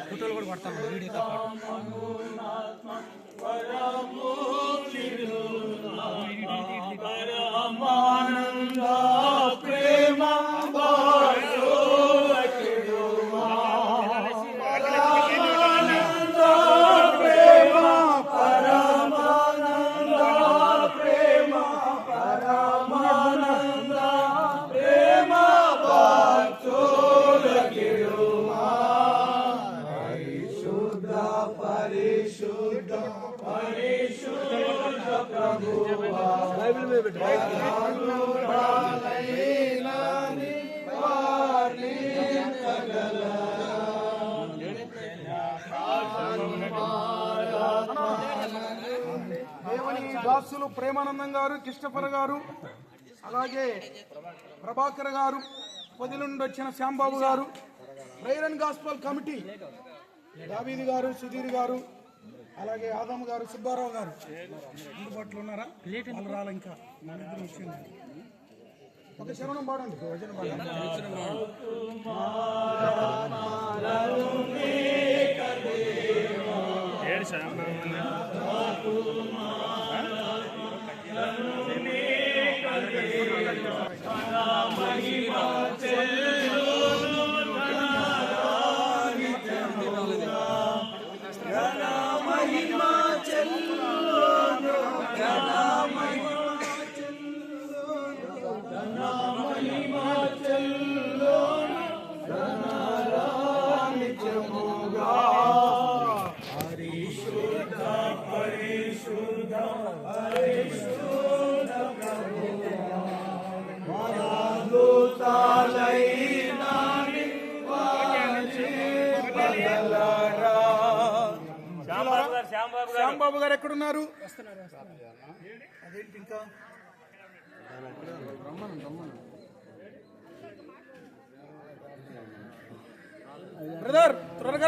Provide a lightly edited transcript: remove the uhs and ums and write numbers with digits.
ఫోటోలు కూడా పడతాను వీడియోతో దాసులు ప్రేమానందం గారు, కిష్టఫల గారు, అలాగే ప్రభాకర్ గారు, పొది నుండి వచ్చిన శ్యాంబాబు గారు, ప్రేరన్ గాస్పల్ కమిటీ దావీది గారు, సుధీర్ గారు, అలాగే ఆదమ్ గారు, సుబ్బారావు గారు అందుబాటులో ఉన్నారా? వాళ్ళు రాలే ఇంకా మన ఇద్దరు వచ్చింది. ఒక శరణం పాడండి. శ్యాంబాబు గారు ఎక్కడున్నారు? అదేంటి ఇంకా బ్రదర్ త్వరగా